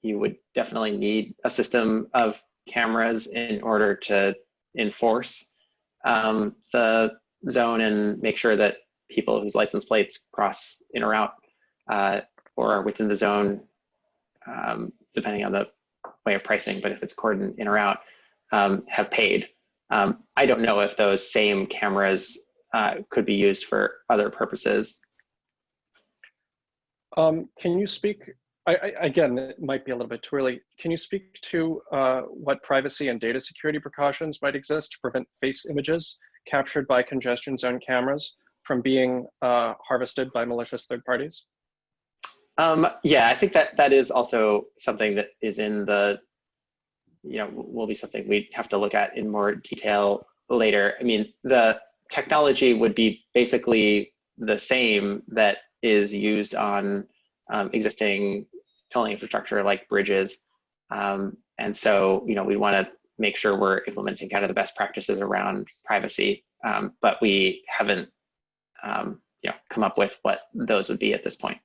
You would definitely need a system of cameras in order to enforce the zone and make sure that people whose license plates cross in or out or are within the zone, depending on the way of pricing, but if it's cordon in or out, have paid. I don't know if those same cameras could be used for other purposes. Can you speak, again, it might be a little bit too early. Can you speak to what privacy and data security precautions might exist to prevent face images captured by congestion zone cameras from being harvested by malicious third parties? Yeah, I think that is also something that is in the, will be something we have to look at in more detail later. I mean, the technology would be basically the same that is used on existing tolling infrastructure like bridges. And so, we want to make sure we're implementing kind of the best practices around privacy, but we haven't, come up with what those would be at this point.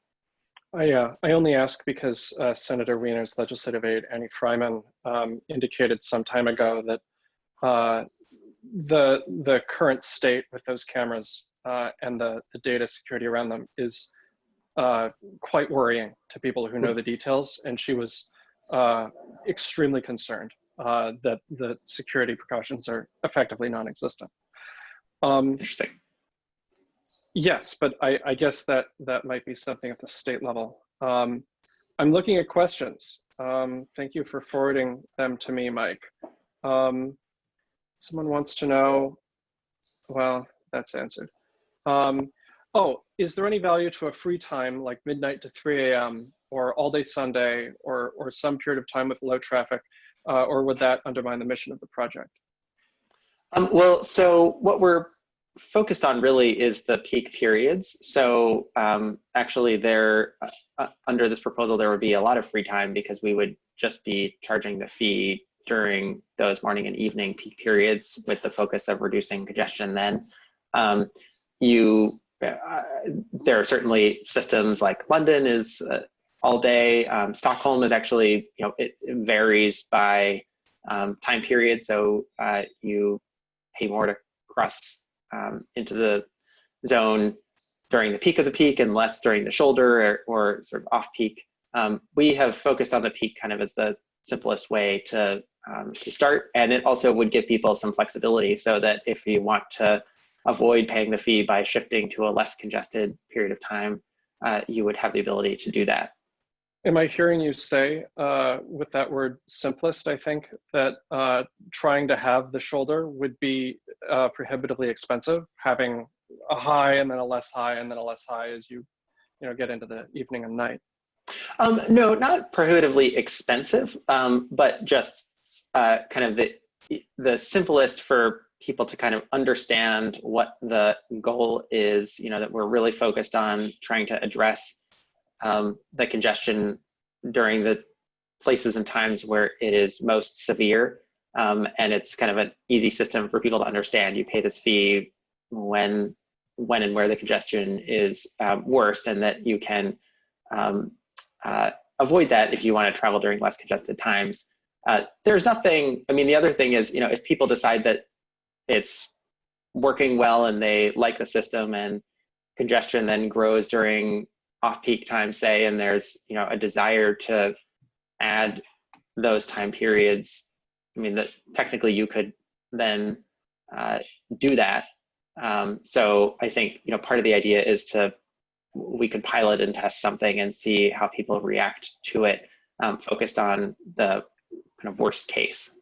I only ask because Senator Wiener's legislative aide, Annie Fryman, indicated some time ago that the current state with those cameras and the data security around them is quite worrying to people who know the details. And she was extremely concerned that the security precautions are effectively non-existent. Interesting. Yes, but I guess that might be something at the state level. I'm looking at questions. Thank you for forwarding them to me, Mike. Someone wants to know, well, that's answered. Oh, is there any value to a free time like midnight to 3 a.m. or all day Sunday or some period of time with low traffic, or would that undermine the mission of the project? Well, so what we're focused on really is the peak periods. So actually there, under this proposal, there would be a lot of free time because we would just be charging the fee during those morning and evening peak periods with the focus of reducing congestion then. There are certainly systems like London is all day. Stockholm is actually, it varies by time period. So you pay more to cross into the zone during the peak of the peak and less during the shoulder or sort of off peak. We have focused on the peak kind of as the simplest way to start, and it also would give people some flexibility so that if you want to avoid paying the fee by shifting to a less congested period of time, you would have the ability to do that. Am I hearing you say with that word simplest, I think, that trying to have the shoulder would be prohibitively expensive, having a high and then a less high and then a less high as you get into the evening and night? No, not prohibitively expensive, but just kind of the simplest for people to kind of understand what the goal is, that we're really focused on trying to address the congestion during the places and times where it is most severe. And it's kind of an easy system for people to understand. You pay this fee when and where the congestion is worst, and that you can avoid that if you want to travel during less congested times. There's nothing, the other thing is, if people decide that it's working well and they like the system and congestion then grows during off-peak time, say, and there's a desire to add those time periods, that technically you could then do that. So I think part of the idea is we could pilot and test something and see how people react to it, focused on the kind of worst case.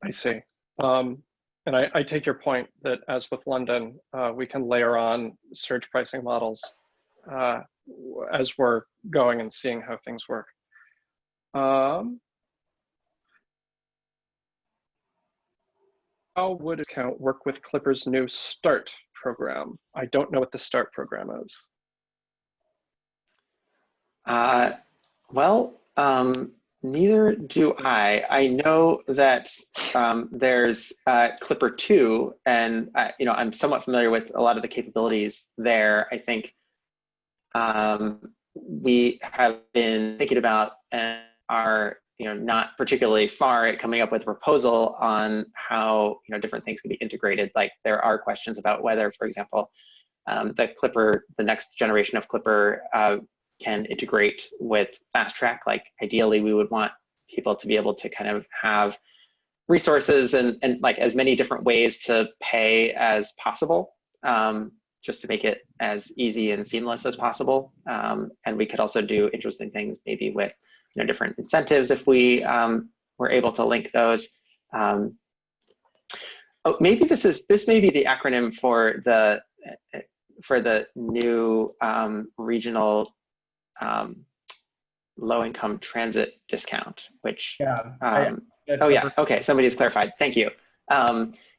I see. And I take your point that, as with London, we can layer on surge pricing models as we're going and seeing how things work. How would account work with Clipper's new START program? I don't know what the START program is. Neither do I. I know that there's Clipper 2, and I'm somewhat familiar with a lot of the capabilities there. I think we have been thinking about and are not particularly far at coming up with a proposal on how different things can be integrated. Like there are questions about whether, for example, the next generation of Clipper can integrate with Fast Track. Like ideally, we would want people to be able to kind of have resources and like as many different ways to pay as possible, just to make it as easy and seamless as possible. And we could also do interesting things maybe with different incentives if we were able to link those. Oh, maybe this may be the acronym for the new regional low-income transit discount, which oh yeah, okay, somebody's clarified, thank you.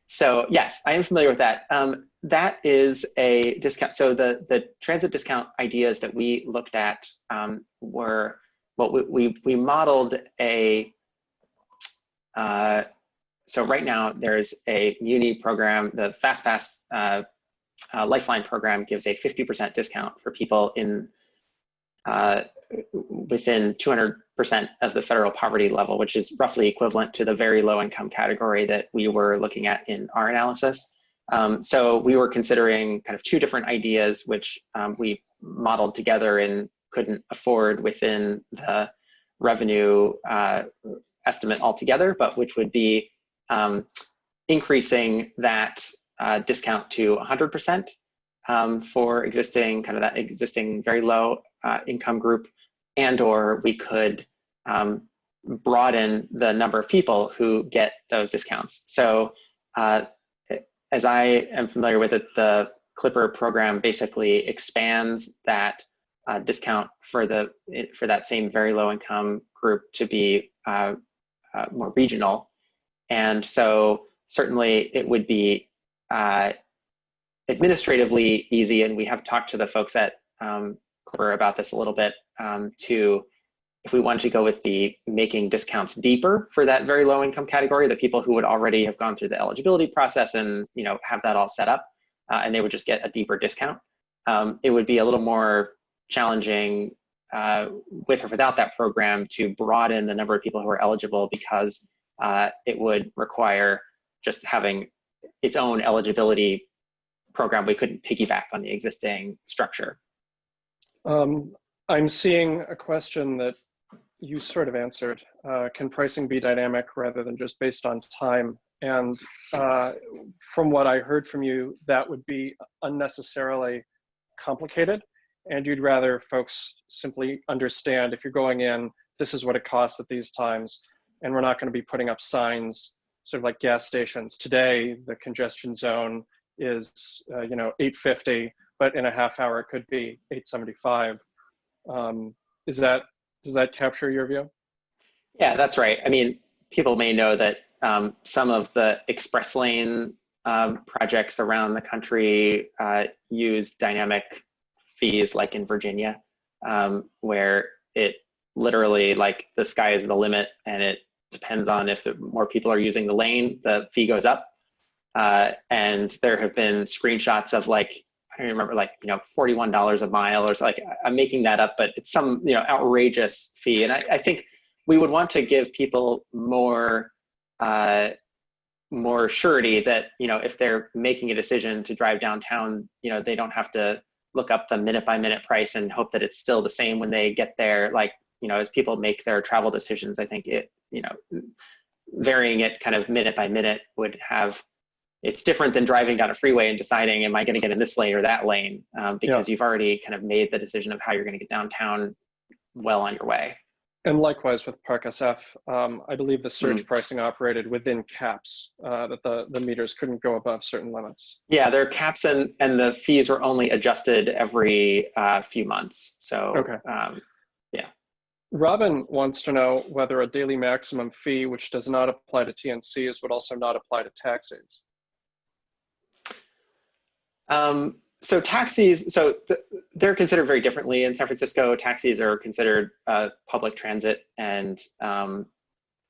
So yes, I am familiar with that. That is a discount. So the transit discount ideas that we looked at were, well, we modeled a, so right now there's a muni program, the FastPass Lifeline program gives a 50% discount for people in within 200% of the federal poverty level, which is roughly equivalent to the very low income category that we were looking at in our analysis. So we were considering kind of two different ideas, which we modeled together and couldn't afford within the revenue estimate altogether, but which would be increasing that discount to 100% for existing kind of that existing very low income group, and or we could broaden the number of people who get those discounts. So as I am familiar with it, the Clipper program basically expands that discount for that same very low income group to be more regional. And so certainly it would be administratively easy, and we have talked to the folks at Clipper about this a little bit, if we wanted to go with the making discounts deeper for that very low income category, the people who would already have gone through the eligibility process and have that all set up, and they would just get a deeper discount. It would be a little more challenging with or without that program to broaden the number of people who are eligible, because it would require just having its own eligibility program. We couldn't piggyback on the existing structure. I'm seeing a question that you sort of answered. Can pricing be dynamic rather than just based on time? And from what I heard from you, that would be unnecessarily complicated. And you'd rather folks simply understand, if you're going in, this is what it costs at these times. And we're not going to be putting up signs, sort of like gas stations. Today, the congestion zone is $8.50, but in a half hour it could be $8.75. Does that capture your view? Yeah, that's right. I mean, people may know that some of the express lane projects around the country use dynamic fees, like in Virginia, where it literally, like, the sky is the limit, and it depends on if more people are using the lane, the fee goes up. And there have been screenshots of, like, I don't remember, like, $41 a mile, or so, like, I'm making that up, but it's some, outrageous fee. And I think we would want to give people more surety that, if they're making a decision to drive downtown, they don't have to look up the minute by minute price and hope that it's still the same when they get there. Like, as people make their travel decisions, I think it, varying it kind of minute by minute would have, it's different than driving down a freeway and deciding, am I going to get in this lane or that lane? Because you've already kind of made the decision of how you're going to get downtown well on your way. And likewise with Park SF, I believe the surge pricing operated within caps, that the meters couldn't go above certain limits. Yeah, there are caps, and the fees were only adjusted every few months. So, okay. Yeah. Robin wants to know whether a daily maximum fee, which does not apply to TNCs, would also not apply to taxis. So taxis, they're considered very differently in San Francisco. Taxis are considered public transit, and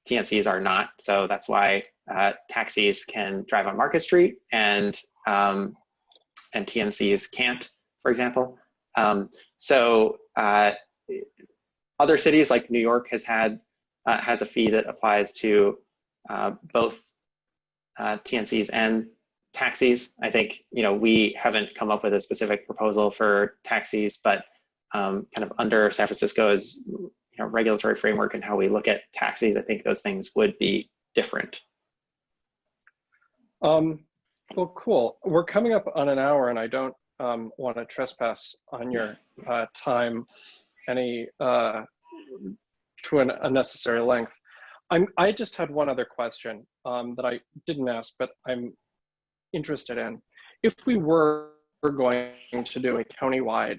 TNCs are not. So that's why taxis can drive on Market Street, and TNCs can't, for example. Other cities like New York has had has a fee that applies to both TNCs and taxis. I think, we haven't come up with a specific proposal for taxis, but kind of under San Francisco's regulatory framework and how we look at taxis, I think those things would be different. Well, cool. We're coming up on an hour, and I don't want to trespass on your time to an unnecessary length. I just had one other question that I didn't ask, but I'm interested in. If we were going to do a countywide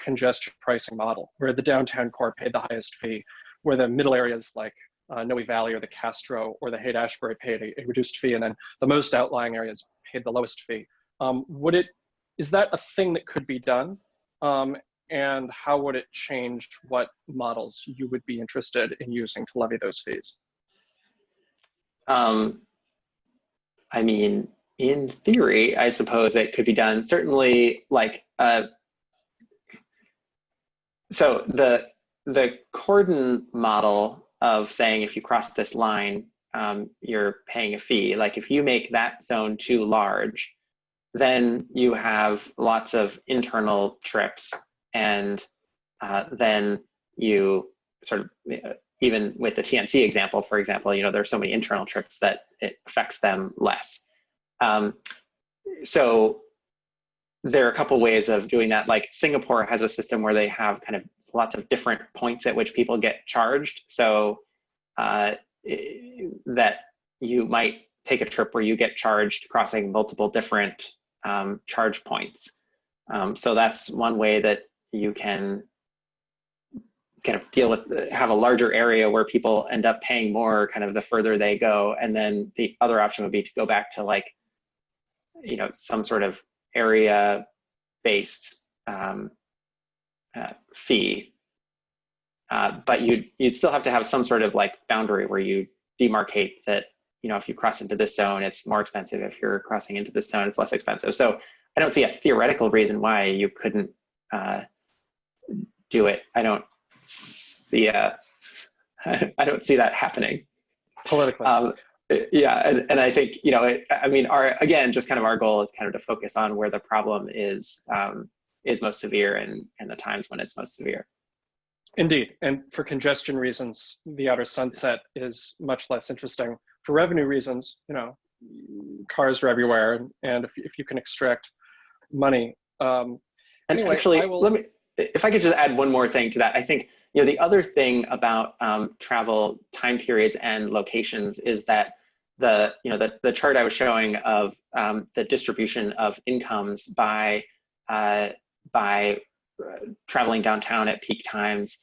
congestion pricing model, where the downtown core paid the highest fee, where the middle areas like Noe Valley or the Castro or the Haight-Ashbury paid a reduced fee, and then the most outlying areas paid the lowest fee. Is that a thing that could be done? And how would it change what models you would be interested in using to levy those fees? I mean, in theory, I suppose it could be done. Certainly, so the Cordon model of saying if you cross this line, you're paying a fee. Like if you make that zone too large, then you have lots of internal trips, and then you sort of, even with the TNC example, for example, there are so many internal trips that it affects them less. So there are a couple ways of doing that. Like Singapore has a system where they have kind of lots of different points at which people get charged. So that you might take a trip where you get charged crossing multiple different charge points. So that's one way that you can kind of have a larger area where people end up paying more kind of the further they go. And then the other option would be to go back to some sort of area-based fee. But you'd still have to have some sort of boundary where you demarcate that, if you cross into this zone, it's more expensive. If you're crossing into this zone, it's less expensive. So I don't see a theoretical reason why you couldn't do it. I don't see that happening Politically. Yeah, and I think, again, just kind of our goal is kind of to focus on where the problem is most severe and the times when it's most severe. Indeed, and for congestion reasons, the outer sunset is much less interesting. For revenue reasons, cars are everywhere, and if you can extract money. And anyway, actually, if I could just add one more thing to that, I think the other thing about travel time periods and locations is that the chart I was showing of the distribution of incomes by traveling downtown at peak times.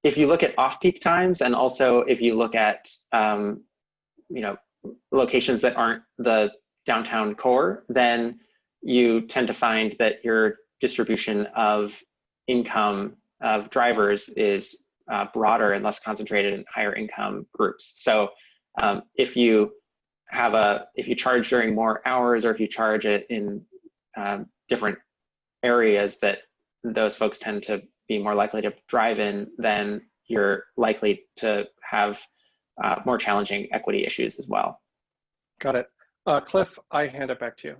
If you look at off-peak times, and also if you look at locations that aren't the downtown core, then you tend to find that your distribution of income of drivers is broader and less concentrated in higher income groups. So if you charge during more hours, or if you charge it in different areas that those folks tend to be more likely to drive in, then you're likely to have more challenging equity issues as well. Got it. Cliff, I hand it back to you.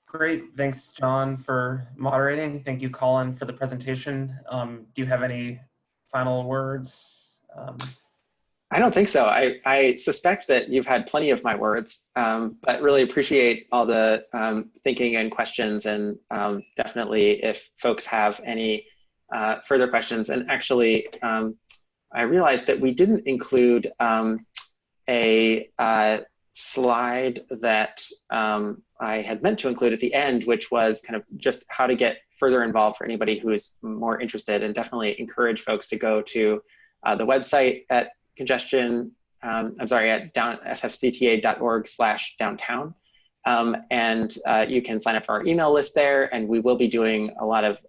Great, thanks John for moderating. Thank you Colin for the presentation. Do you have any final words? I don't think so. I suspect that you've had plenty of my words, but really appreciate all the thinking and questions, and definitely if folks have any further questions. And actually, I realized that we didn't include a slide that I had meant to include at the end, which was kind of just how to get further involved for anybody who is more interested, and definitely encourage folks to go to the website at Congestion, at sfcta.org/downtown. And you can sign up for our email list there, and we will be doing a lot of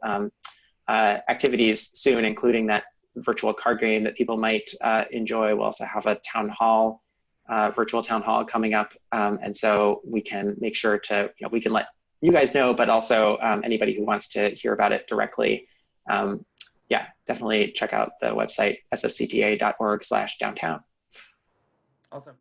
activities soon, including that virtual card game that people might enjoy. We'll also have a town hall, virtual town hall coming up. And so we can make sure to, we can let you guys know, but also anybody who wants to hear about it directly. Yeah, definitely check out the website sfcta.org/downtown. Awesome.